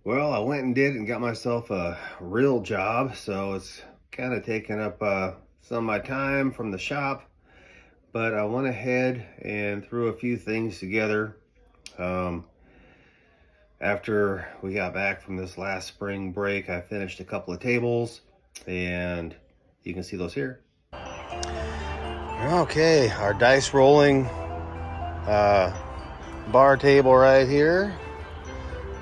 Well, I went and did and got myself a real job, so it's kind of taking up some of my time from the shop. But I went ahead and threw a few things together um, after we got back from this last spring break. I finished a couple of tables, and you can see those here. Okay, our dice rolling bar table right here.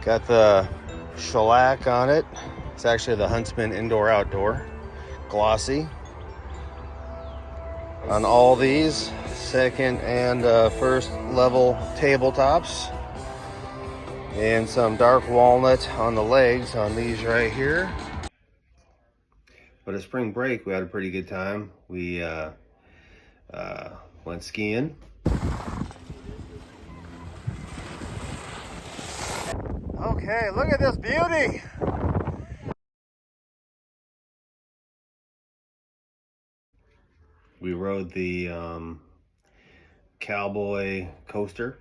Got the shellac on it. It's actually the Huntsman Indoor Outdoor. Glossy. On all these second and first level tabletops. And some dark walnut on the legs on these right here. But at spring break, we had a pretty good time. We went skiing. Okay, look at this beauty. We rode the cowboy coaster.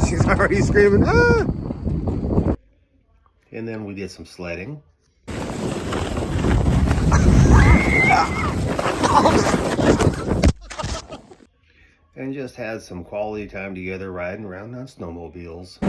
She's already screaming, ah! And then we did some sledding. And just had some quality time together riding around on snowmobiles.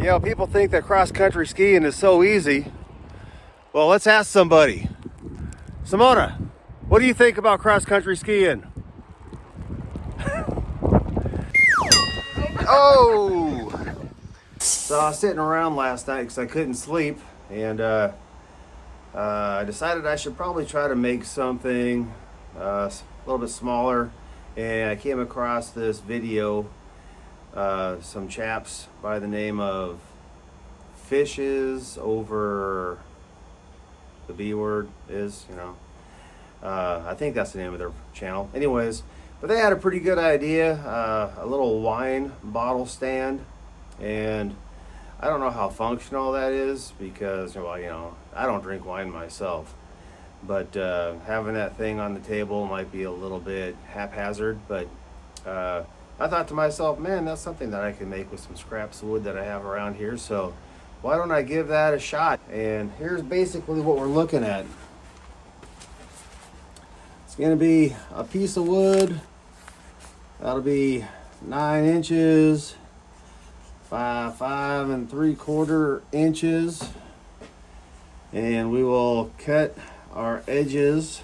You know, people think that cross-country skiing is so easy. Well, let's ask somebody. Simona, what do you think about cross-country skiing? Oh! So I was sitting around last night because I couldn't sleep, and I decided I should probably try to make something a little bit smaller. And I came across this video, some chaps by the name of Fishes Over the B Word is, you know. I think that's the name of their channel. Anyways, but they had a pretty good idea, a little wine bottle stand. And I don't know how functional that is because, well, you know, I don't drink wine myself. But having that thing on the table might be a little bit haphazard. But I thought to myself, man, that's something that I can make with some scraps of wood that I have around here. So why don't I give that a shot? And here's basically what we're looking at. It's going to be a piece of wood. That'll be 9 inches by 5 3/4 inches. And we will cut our edges,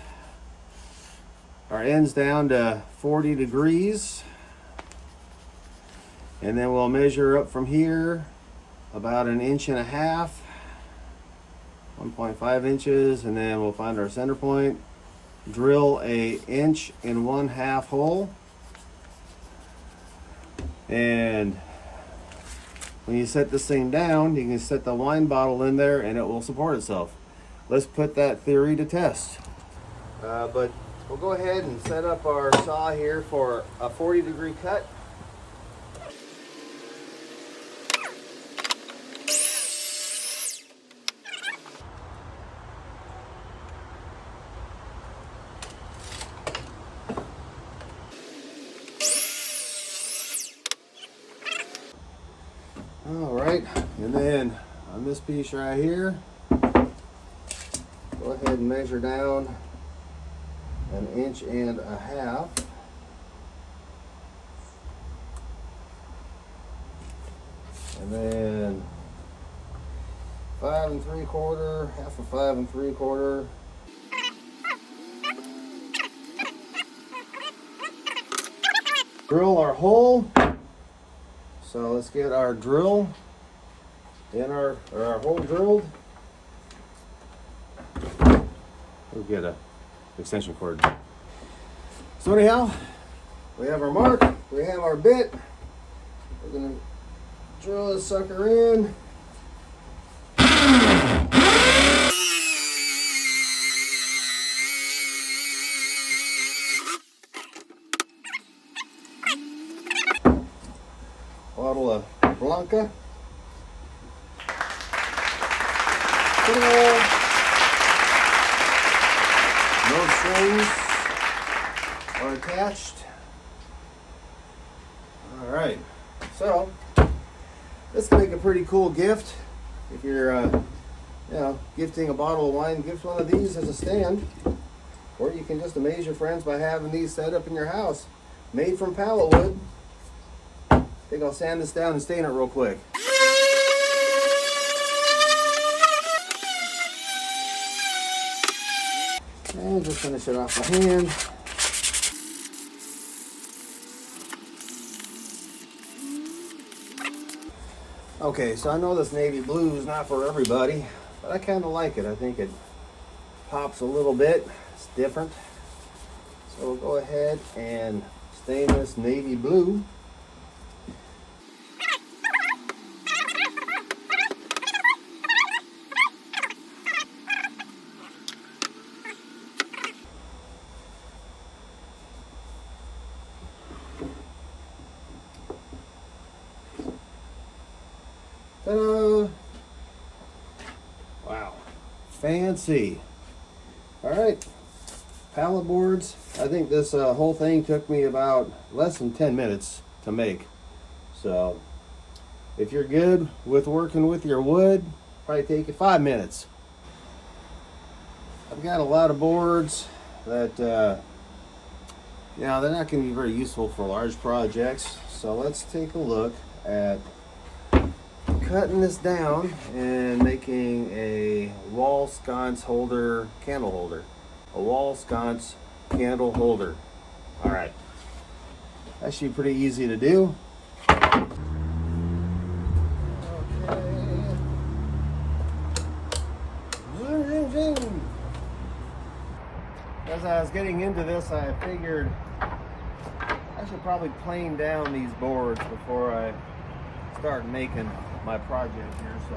our ends down to 40 degrees. And then we'll measure up from here about 1.5 inches, 1.5 inches, and then we'll find our center point. Drill a 1.5 inch hole. And when you set this thing down, you can set the wine bottle in there and it will support itself. Let's put that theory to test. But we'll go ahead and set up our saw here for a 40-degree cut. All right, and then on this piece right here, go ahead and measure down 1.5 inches. And then 5 3/4, half of 5 3/4. Drill our hole. So let's get our drill in our hole drilled. We'll get a extension cord. So anyhow, we have our mark, we have our bit. We're gonna drill this sucker in. bottle of Blanca. Ta-da! No strings are attached. All right, so this can make a pretty cool gift if you're, gifting a bottle of wine. Gift one of these as a stand, or you can just amaze your friends by having these set up in your house, made from pallet wood. I think I'll sand this down and stain it real quick. And just finish it off my hand. Okay, so I know this navy blue is not for everybody, but I kind of like it. I think it pops a little bit. It's different. So we'll go ahead and stain this navy blue. Ta-da! Wow, fancy. All right, pallet boards. I think this whole thing took me about less than 10 minutes to make. So if you're good with working with your wood, probably take you 5 minutes. I've got a lot of boards that they're not going to be very useful for large projects. So let's take a look at cutting this down and making a wall sconce holder, candle holder. A wall sconce candle holder. All right, that should be pretty easy to do. Okay. As I was getting into this, I figured I should probably plane down these boards before I start making my project here. So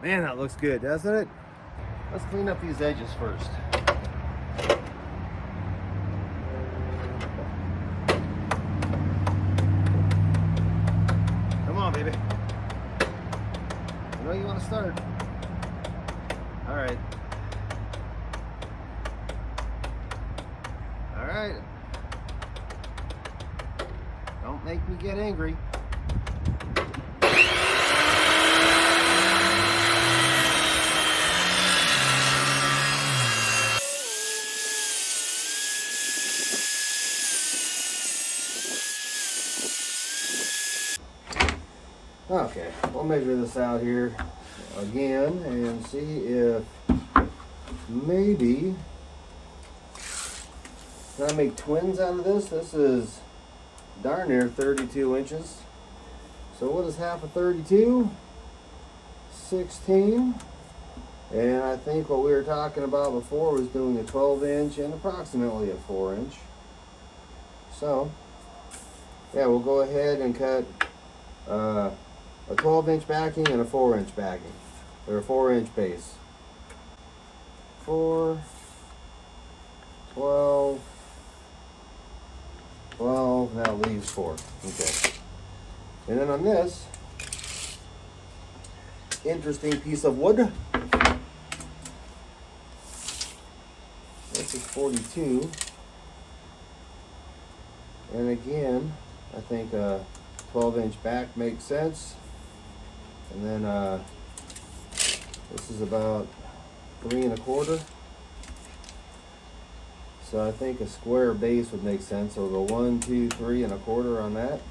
man, that looks good, doesn't it? Let's clean up these edges first. Come on, baby. I know you want to start. All right. All right. Don't make me get angry. Okay, we'll measure this out here again and see if maybe, can I make twins out of this? This is darn near 32 inches. So what is half of 32? 16. And I think what we were talking about before was doing a 12-inch and approximately a 4-inch. So, yeah, we'll go ahead and cut a 12-inch backing and a 4-inch backing, or a 4-inch base. 4, 12, 12, now leaves 4. Okay. And then on this interesting piece of wood, this is 42. And again, I think a 12-inch back makes sense. And then this is about 3 1/4. So I think a square base would make sense. So we'll go 1, 2, 3 1/4 on that.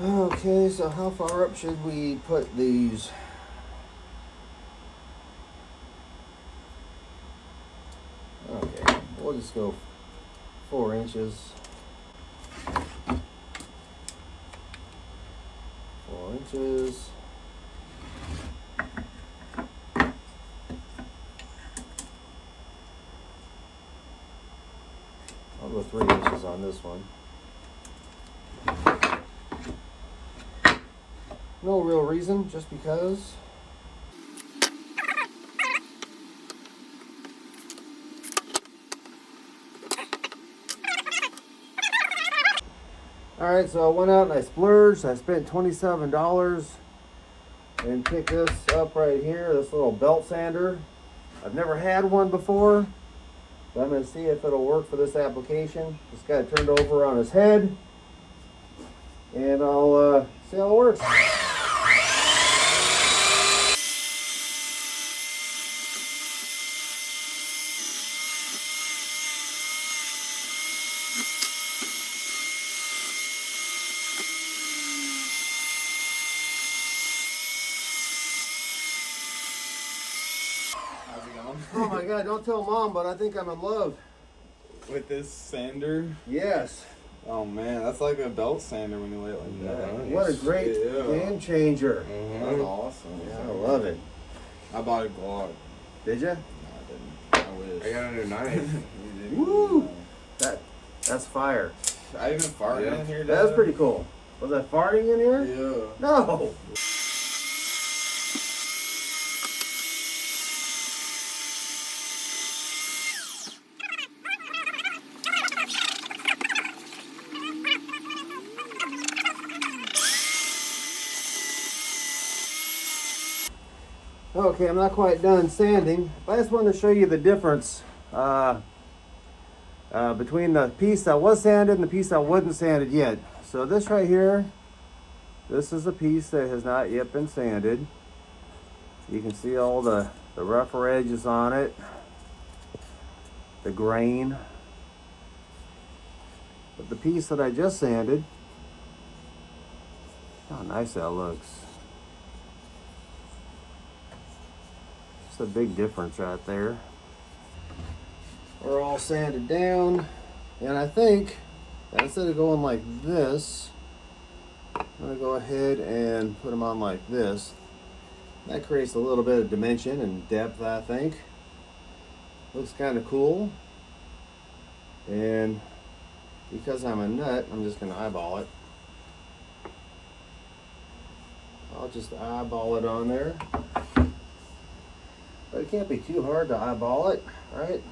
Okay, so how far up should we put these? Okay, we'll just go 4 inches. 4 inches. 3 inches on this one. No real reason, just because. Alright, so I went out and I splurged. I spent $27 and picked this up right here, this little belt sander. I've never had one before, but I'm going to see if it'll work for this application. Just got it turned over on his head, and I'll see how it works. Oh my God, don't tell Mom, but I think I'm in love. With this sander? Yes. Oh man, that's like a belt sander when you lay it like that. Nice. What a great game changer. That's awesome. Yeah, I love it. I bought a Glock. Did you? No, I didn't. I wish. I got a new knife. Woo! That's fire. I even farted in here. That's pretty cool. Was I farting in here? Yeah. No. Okay, I'm not quite done sanding, but I just wanted to show you the difference between the piece that was sanded and the piece that wasn't sanded yet. So this right here, this is a piece that has not yet been sanded. You can see all the rougher edges on it, the grain. But the piece that I just sanded, how nice that looks. A big difference right there. We're all sanded down, and I think that instead of going like this, I'm going to go ahead and put them on like this. That creates a little bit of dimension and depth, I think. Looks kind of cool. And because I'm a nut, I'm just going to eyeball it. I'll just eyeball it on there. But it can't be too hard to eyeball it, right?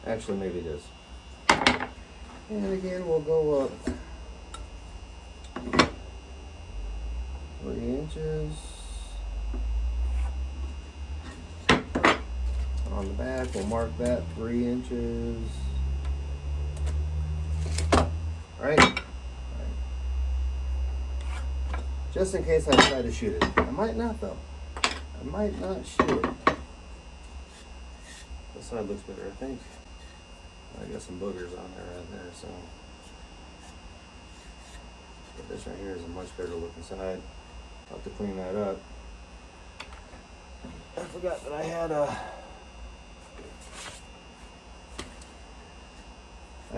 Actually, maybe it is. And again, we'll go up 3 inches. On the back, we'll mark that 3 inches. All right? Just in case I try to shoot it. I might not, though. I might not shoot it. This side looks better, I think. I got some boogers on there right there, so. But this right here is a much better looking side. I'll have to clean that up. I forgot that I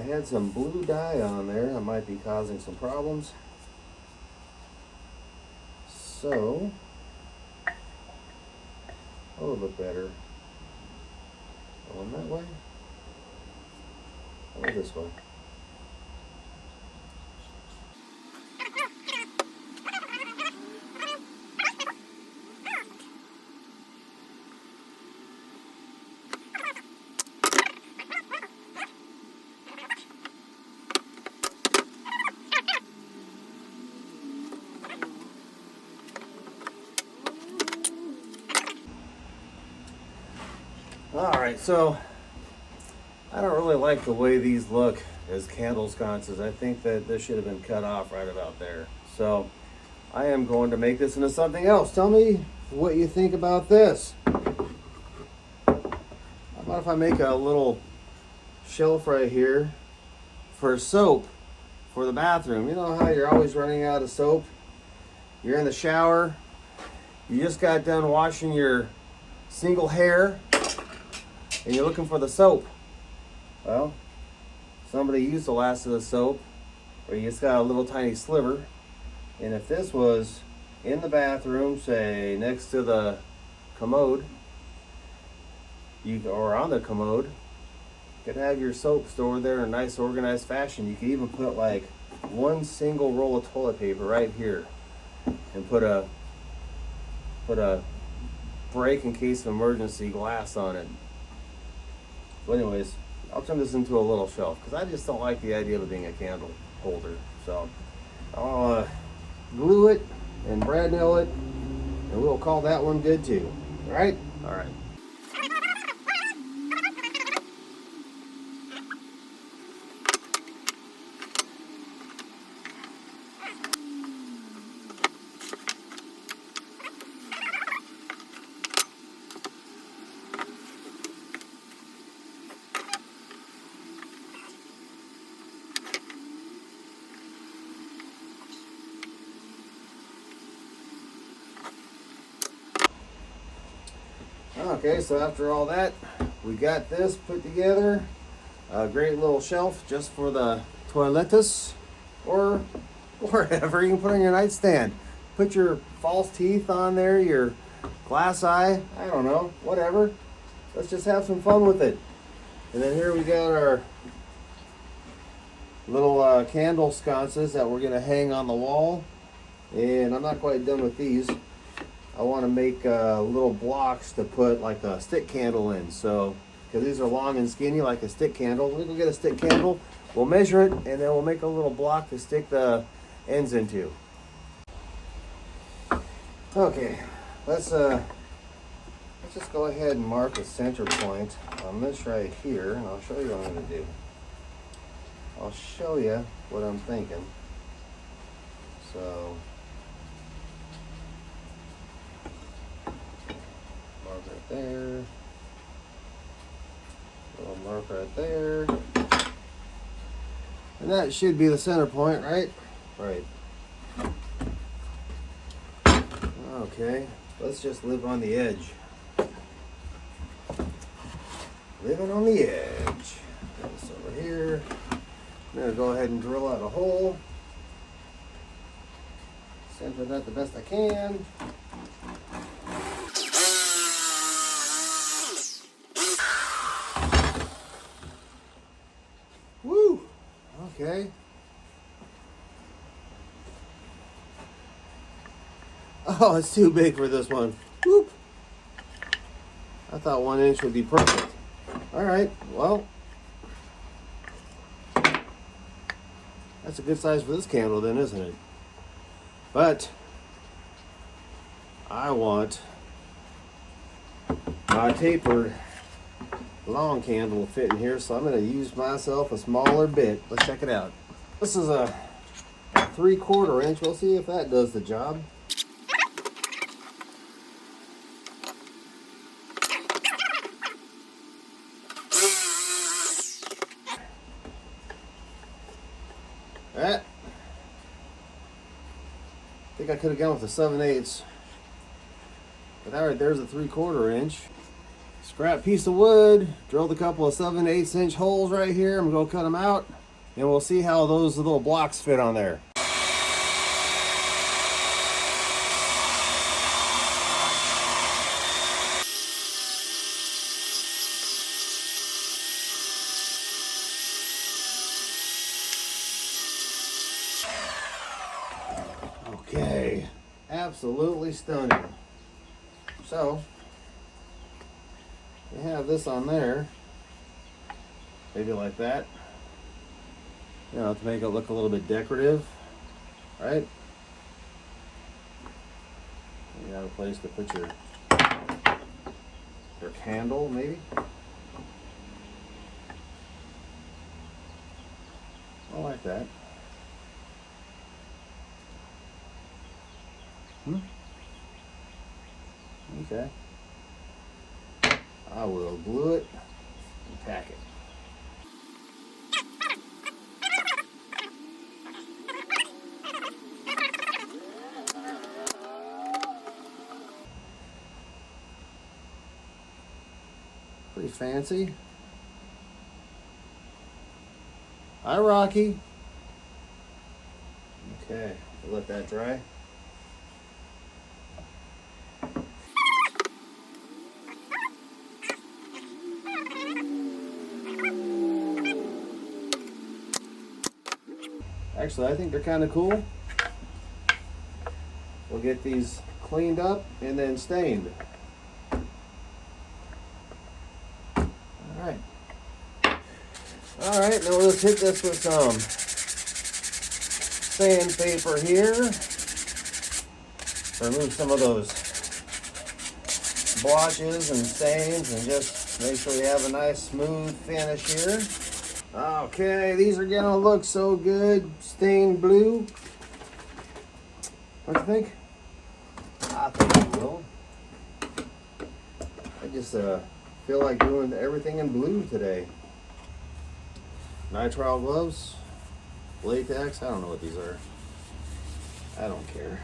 had some blue dye on there. That might be causing some problems. So, that would look better going that way or this way. Alright, so I don't really like the way these look as candle sconces. I think that this should have been cut off right about there. So I am going to make this into something else. Tell me what you think about this. How about if I make a little shelf right here for soap for the bathroom? You know how you're always running out of soap? You're in the shower, you just got done washing your single hair, and you're looking for the soap. Well, somebody used the last of the soap, or you just got a little tiny sliver. And if this was in the bathroom, say next to the commode, or on the commode, could have your soap stored there in a nice organized fashion. You could even put like one single roll of toilet paper right here and put a break in case of emergency glass on it. But anyways, I'll turn this into a little shelf because I just don't like the idea of it being a candle holder. So I'll glue it and brad nail it, and we'll call that one good too. All right? All right. Okay, so after all that, we got this put together. A great little shelf just for the toilettes or wherever. You can put on your nightstand. Put your false teeth on there, your glass eye, I don't know, whatever. Let's just have some fun with it. And then here we got our little candle sconces that we're going to hang on the wall. And I'm not quite done with these. I want to make little blocks to put like a stick candle in. So, because these are long and skinny like a stick candle, we'll go get a stick candle, we'll measure it, and then we'll make a little block to stick the ends into. Okay, let's just go ahead and mark a center point on this right here, and I'll show you what I'm going to do. I'll show you what I'm thinking. So, mark right there. Little mark right there. And that should be the center point, right? Right. Okay, let's just live on the edge. Living on the edge. Got this over here. I'm gonna go ahead and drill out a hole. Center that the best I can. Woo! Okay. Oh, it's too big for this one. Whoop! I thought 1 inch would be perfect. Alright, well, that's a good size for this candle then, isn't it? But I want my tapered long candle to fit in here, so I'm going to use myself a smaller bit. Let's check it out. This is a 3/4 inch. We'll see if that does the job. That, I think I could have gone with a 7/8. But that right there's a 3/4 inch. Scrap piece of wood, drilled a couple of 7/8 inch holes right here. I'm going to cut them out, and we'll see how those little blocks fit on there. Okay, absolutely stunning. So, we have this on there, maybe like that, you know, to make it look a little bit decorative, right? You have a place to put your candle, maybe. I like that. Okay. I will glue it and tack it. Pretty fancy. Hi, Rocky. Okay, we'll let that dry. Actually, I think they're kind of cool. We'll get these cleaned up and then stained. Alright. Alright, now we'll just hit this with some sandpaper here. Remove some of those blotches and stains and just make sure we have a nice smooth finish here. Okay, these are gonna look so good, stained blue. What do you think? I think it will. I just feel like doing everything in blue today. Nitrile gloves, latex, I don't know what these are. I don't care.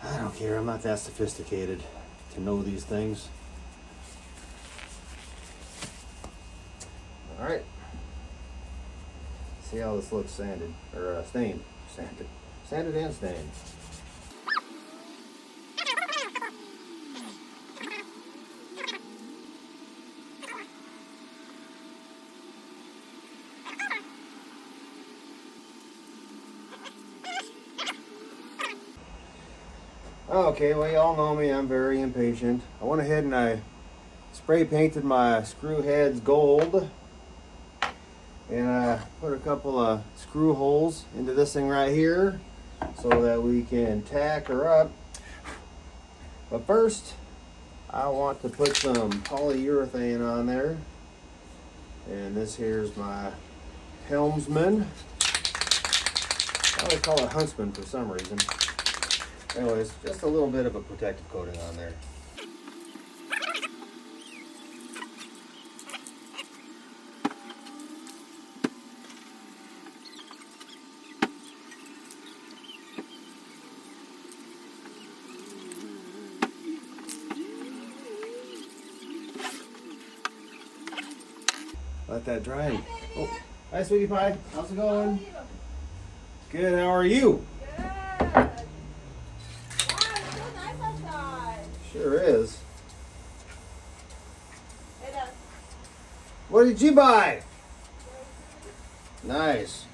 I don't care, I'm not that sophisticated to know these things. Alright. See how this looks sanded, or stained. Sanded and stained. Okay, well, y'all know me, I'm very impatient. I went ahead and I spray painted my screw heads gold. And I put a couple of screw holes into this thing right here so that we can tack her up. But first, I want to put some polyurethane on there. And this here's my helmsman. I always call it huntsman for some reason. Anyways, just a little bit of a protective coating on there. Let that dry. Oh, hi, sweetie pie. How's it going? Good. How are you? Good. Wow, it's so nice outside. Sure is. It is. What did you buy? Nice.